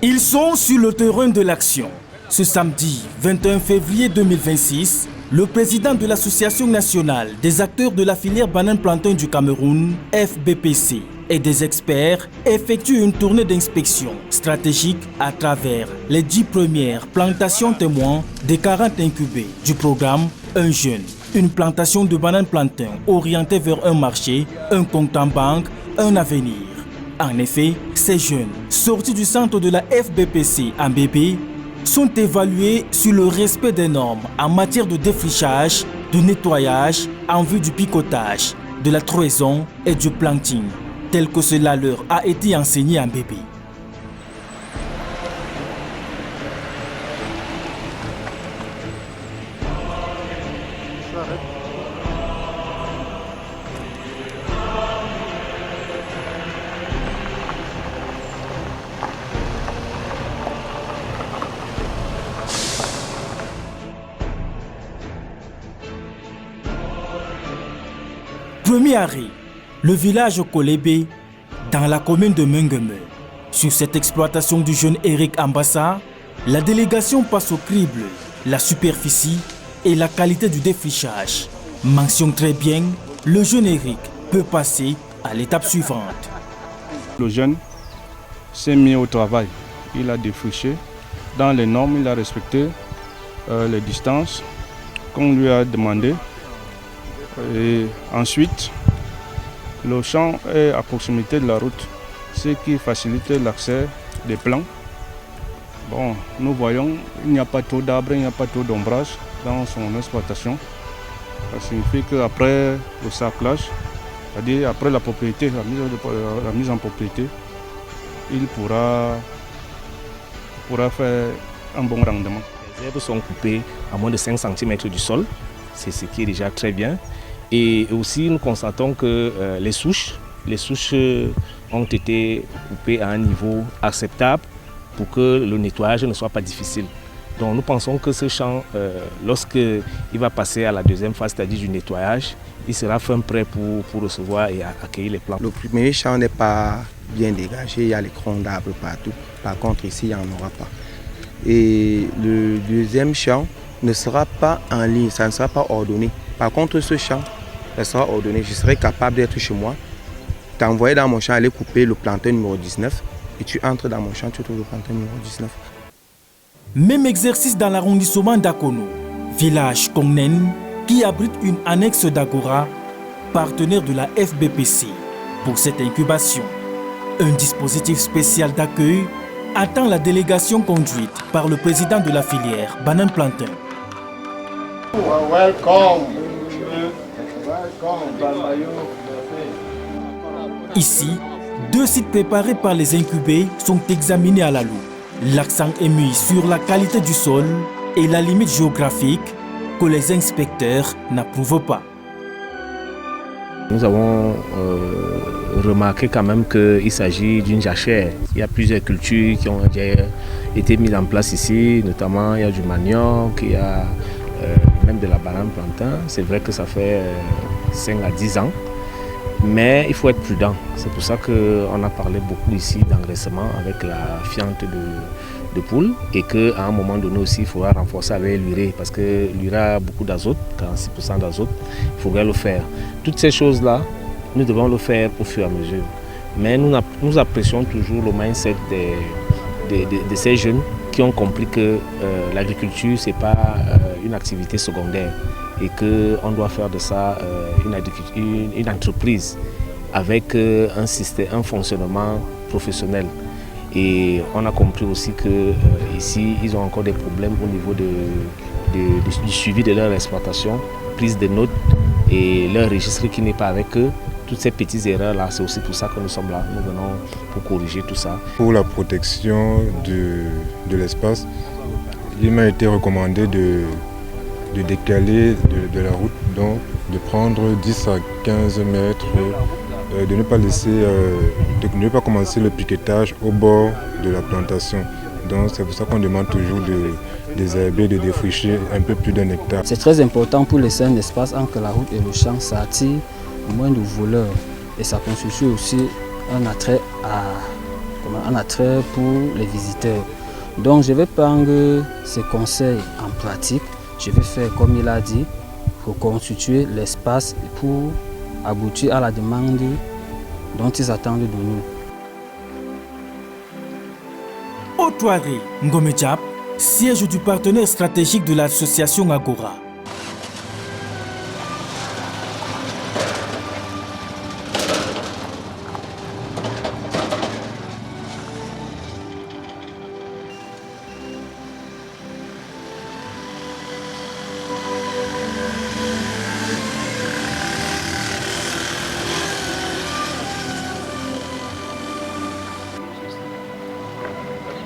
Ils sont sur le terrain de l'action. Ce samedi 21 février 2026, le président de l'Association nationale des acteurs de la filière banane-plantain du Cameroun, FBPC, et des experts effectuent une tournée d'inspection stratégique à travers les 10 premières plantations témoins des 40 incubés du programme Un jeune. Une plantation de banane-plantain orientée vers un marché, un compte en banque, un avenir. En effet, ces jeunes, sortis du centre de la FBPC en BP, sont évalués sur le respect des normes en matière de défrichage, de nettoyage, en vue du picotage, de la trouaison et du planting, tel que cela leur a été enseigné en BP. Premier arrêt, le village Kolébé, dans la commune de Mengeme. Sur cette exploitation du jeune Eric Ambassa, la délégation passe au crible la superficie et la qualité du défrichage. Mentionne très bien, le jeune Eric peut passer à l'étape suivante. Le jeune s'est mis au travail. Il a défriché. Dans les normes, il a respecté les distances qu'on lui a demandé. Et ensuite, le champ est à proximité de la route, ce qui facilite l'accès des plants. Bon, nous voyons qu'il n'y a pas trop d'arbres, il n'y a pas trop d'ombrage dans son exploitation. Ça signifie qu'après le sarclage, c'est-à-dire après la propriété, la mise en propriété, il pourra faire un bon rendement. Les herbes sont coupées à moins de 5 cm du sol, c'est ce qui est déjà très bien. Et aussi, nous constatons que les souches ont été coupées à un niveau acceptable pour que le nettoyage ne soit pas difficile. Donc nous pensons que ce champ, lorsqu'il va passer à la deuxième phase, c'est-à-dire du nettoyage, il sera fin prêt pour recevoir et accueillir les plants. Le premier champ n'est pas bien dégagé, il y a les troncs d'arbres partout. Par contre, ici, il n'y en aura pas. Et le deuxième champ ne sera pas en ligne, ça ne sera pas ordonné. Par contre, ce champ, ça sera ordonné. Je serai capable d'être chez moi, t'envoyer dans mon champ, aller couper le plantain numéro 19 et tu entres dans mon champ, tu trouves le plantain numéro 19. Même exercice dans l'arrondissement d'Akono, village Kongnen, qui abrite une annexe d'Agora, partenaire de la FBPC pour cette incubation. Un dispositif spécial d'accueil attend la délégation conduite par le président de la filière Banane Plantain. Ici, 2 sites préparés par les incubés sont examinés à la loupe. L'accent est mis sur la qualité du sol et la limite géographique que les inspecteurs n'approuvent pas. Nous avons remarqué quand même qu'il s'agit d'une jachère. Il y a plusieurs cultures qui ont déjà été mises en place ici, notamment il y a du manioc, il y a même de la banane plantain. C'est vrai que ça fait 5 à 10 ans, mais il faut être prudent. C'est pour ça qu'on a parlé beaucoup ici d'engraissement avec la fiente de poule et qu'à un moment donné aussi, il faudra renforcer avec l'urée parce que l'urée a beaucoup d'azote, 46% d'azote, il faudrait le faire. Toutes ces choses-là, nous devons le faire au fur et à mesure. Mais nous apprécions toujours le mindset de ces jeunes qui ont compris que l'agriculture, ce n'est pas une activité secondaire et qu'on doit faire de ça une entreprise avec un système, un fonctionnement professionnel. Et on a compris aussi qu'ici, ils ont encore des problèmes au niveau du suivi de leur exploitation, prise de notes et leur registre qui n'est pas avec eux. Toutes ces petites erreurs-là, c'est aussi pour ça que nous sommes là. Nous venons pour corriger tout ça. Pour la protection de l'espace, il m'a été recommandé de décaler de la route, donc de prendre 10 à 15 mètres, de ne pas de ne pas commencer le piquetage au bord de la plantation. Donc c'est pour ça qu'on demande toujours de désherber, de défricher un peu plus d'un hectare. C'est très important pour laisser un espace entre la route et le champ, ça attire moins de voleurs et ça constitue aussi un attrait un attrait pour les visiteurs. Donc je vais prendre ces conseils en pratique. Je vais faire comme il a dit, reconstituer l'espace pour aboutir à la demande dont ils attendent de nous. Otoaré Ngome Diap, siège du partenaire stratégique de l'association Agora.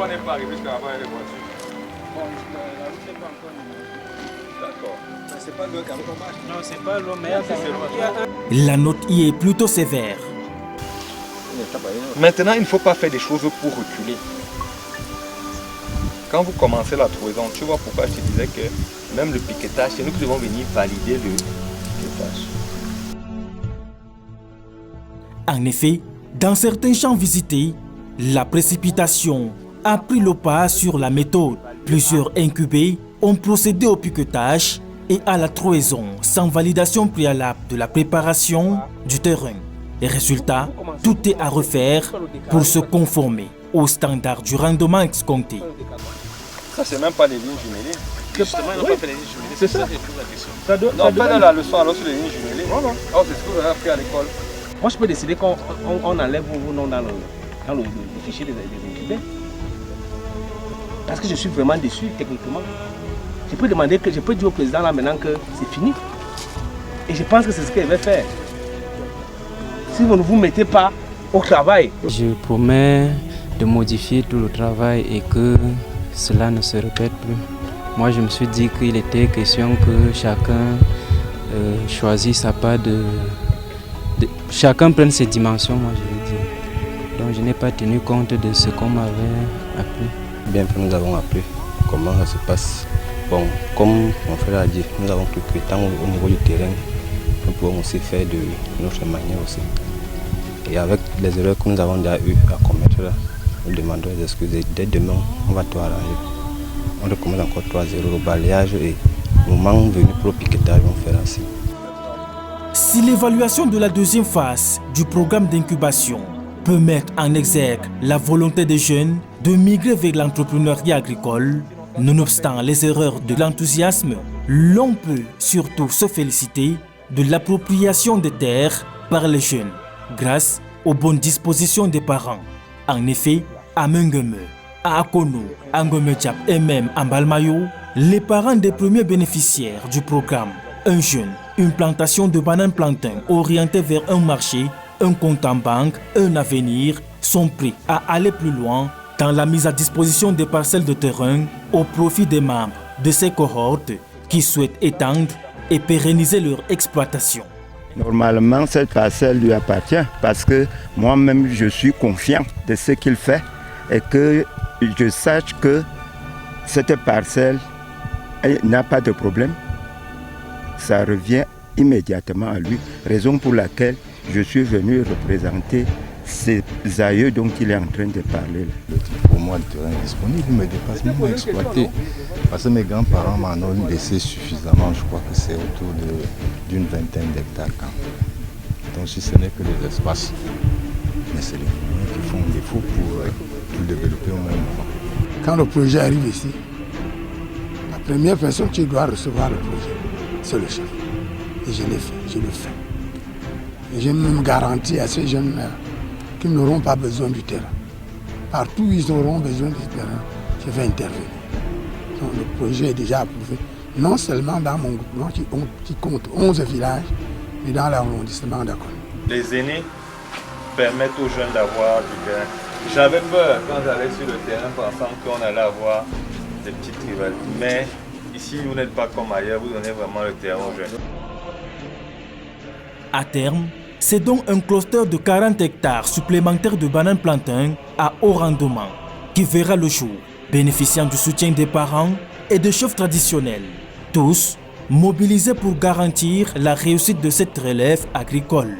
On n'est pas arrivé jusqu'à avoir les voitures. Bon, la route n'est pas encore numérisée. D'accord. Mais c'est pas l'eau qui a marche. Non, c'est pas l'eau, mais La note y est plutôt sévère. Maintenant, il ne faut pas faire des choses pour reculer. Quand vous commencez la trouaison, tu vois pourquoi je te disais que même le piquetage, c'est nous qui devons venir valider le piquetage. En effet, dans certains champs visités, la précipitation a pris le pas sur la méthode. Plusieurs incubés ont procédé au piquetage et à la trouaison sans validation préalable de la préparation du terrain. Et résultat, tout est à refaire pour se conformer aux standards du rendement escompté. Ça, c'est même pas les lignes jumelées. Justement, ils n'ont pas fait les lignes jumelées. C'est ça. Non, pas dans la leçon, alors sur les lignes jumelées. Voilà. Oh, c'est ce que vous avez appris à l'école. Moi, je peux décider qu'on enlève vos noms dans le fichier des incubés. Parce que je suis vraiment déçu techniquement. Je peux demander que je peux dire au président là maintenant que c'est fini. Et je pense que c'est ce qu'il va faire. Si vous ne vous mettez pas au travail. Je promets de modifier tout le travail et que cela ne se répète plus. Moi, je me suis dit qu'il était question que chacun choisisse sa part chacun prenne ses dimensions, moi je veux dire. Donc je n'ai pas tenu compte de ce qu'on m'avait appris. Bien que nous avons appris comment ça se passe. Bon, comme mon frère a dit, nous avons cru que tant au niveau du terrain, nous pouvons aussi faire de notre manière aussi. Et avec les erreurs que nous avons déjà eu à commettre là, nous demandons des excuses. Dès demain, on va tout arranger. On recommence encore 3-0 au balayage et au moment venu pour le piquetage, on fera ainsi. Si l'évaluation de la deuxième phase du programme d'incubation peut mettre en exergue la volonté des jeunes de migrer vers l'entrepreneuriat agricole, nonobstant les erreurs de l'enthousiasme, l'on peut surtout se féliciter de l'appropriation des terres par les jeunes grâce aux bonnes dispositions des parents. En effet, à Mengeme, à Akono, à Ngome Diap et même à Mbalmayo, les parents des premiers bénéficiaires du programme, un jeune, une plantation de bananes plantains orientée vers un marché, un compte en banque, un avenir, sont prêts à aller plus loin dans la mise à disposition des parcelles de terrain au profit des membres de ces cohortes qui souhaitent étendre et pérenniser leur exploitation. Normalement, cette parcelle lui appartient parce que moi-même, je suis confiant de ce qu'il fait et que je sache que cette parcelle n'a pas de problème. Ça revient immédiatement à lui, raison pour laquelle je suis venu représenter ces aïeux dont il est en train de parler. Pour moi, le terrain est disponible, mais dépasse même exploité. Parce que mes grands-parents m'en ont laissé suffisamment, je crois que c'est autour d'une vingtaine d'hectares. Donc si ce n'est que des espaces, mais c'est les moyens qui font défaut pour tout développer au même moment. Quand le projet arrive ici, la première personne qui doit recevoir le projet, c'est le chef. Et je l'ai fait, je le fais. Et je me garantis à ces jeunes qu'ils n'auront pas besoin du terrain. Partout où ils auront besoin du terrain, je vais intervenir. Donc le projet est déjà approuvé, non seulement dans mon groupement qui compte 11 villages, mais dans l'arrondissement d'Akono. Les aînés permettent aux jeunes d'avoir du terrain. J'avais peur quand j'allais sur le terrain pensant qu'on allait avoir des petites rivalités. Mais ici, vous n'êtes pas comme ailleurs, vous donnez vraiment le terrain aux jeunes. À terme, c'est donc un cluster de 40 hectares supplémentaires de bananes plantains à haut rendement qui verra le jour, bénéficiant du soutien des parents et des chefs traditionnels, tous mobilisés pour garantir la réussite de cette relève agricole.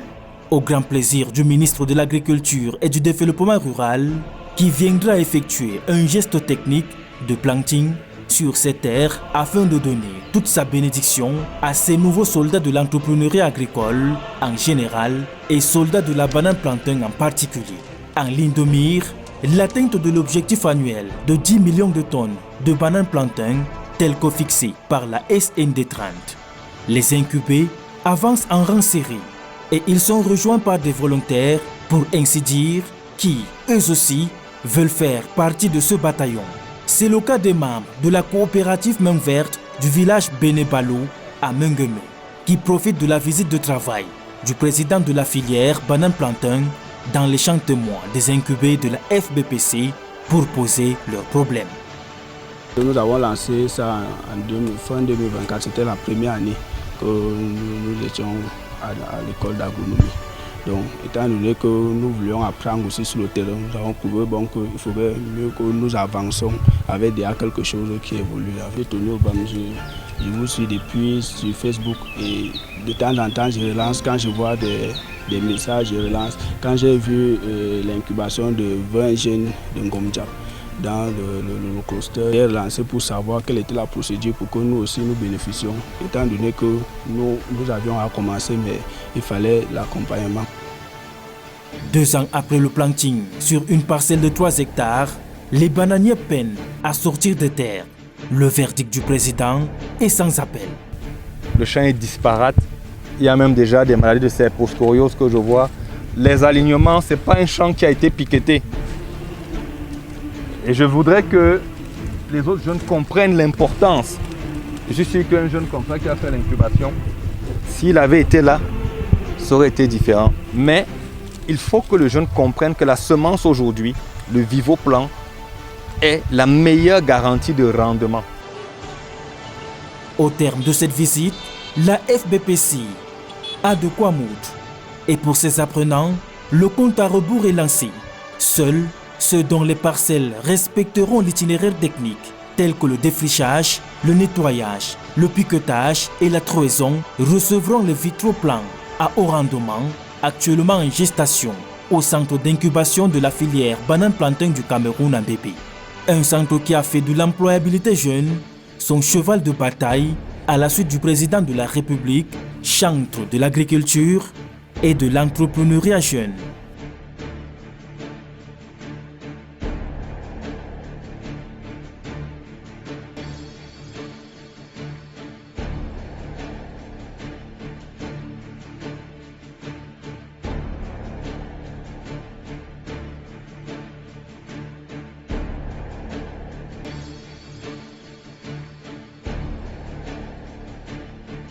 Au grand plaisir du ministre de l'Agriculture et du Développement rural, qui viendra effectuer un geste technique de planting sur ces terres afin de donner toute sa bénédiction à ces nouveaux soldats de l'entrepreneuriat agricole en général et soldats de la banane plantain en particulier. En ligne de mire, l'atteinte de l'objectif annuel de 10 millions de tonnes de bananes plantain tel que fixé par la SND30. Les incubés avancent en rang serré et ils sont rejoints par des volontaires, pour ainsi dire, qui, eux aussi, veulent faire partie de ce bataillon. C'est le cas des membres de la coopérative Main Verte du village Benebalo à Mengueme, qui profitent de la visite de travail du président de la filière banane plantain dans les champs témoins des incubés de la FBPC pour poser leurs problèmes. Nous avons lancé ça en fin 2024, c'était la première année que nous étions à l'école d'agronomie. Donc, étant donné que nous voulions apprendre aussi sur le terrain, nous avons trouvé bon qu'il faudrait mieux que nous avancions avec déjà quelque chose qui évolue. J'ai tenu au banc, je vous suis depuis sur Facebook et de temps en temps je relance quand je vois des messages, je relance. Quand j'ai vu l'incubation de 20 jeunes de Ngomdjap dans le cluster, j'ai relancé pour savoir quelle était la procédure pour que nous aussi nous bénéficions, étant donné que nous avions à commencer, mais il fallait l'accompagnement. 2 ans après le planting sur une parcelle de 3 hectares, les bananiers peinent à sortir de terre. Le verdict du président est sans appel. Le champ est disparate. Il y a même déjà des maladies de serposporiose que je vois. Les alignements, ce n'est pas un champ qui a été piqueté. Et je voudrais que les autres jeunes comprennent l'importance. Je suis sûr qu'un jeune comme ça qui a fait l'incubation, s'il avait été là, ça aurait été différent. Mais il faut que le jeune comprenne que la semence aujourd'hui, le Vivoplan, est la meilleure garantie de rendement. Au terme de cette visite, la FBPC a de quoi moudre. Et pour ses apprenants, le compte à rebours est lancé. Seuls ceux dont les parcelles respecteront l'itinéraire technique, tels que le défrichage, le nettoyage, le piquetage et la trouaison, recevront les vitroplans à haut rendement, actuellement en gestation, au centre d'incubation de la filière banane plantain du Cameroun en BP. Un centre qui a fait de l'employabilité jeune son cheval de bataille à la suite du président de la République, chantre de l'agriculture et de l'entrepreneuriat jeune.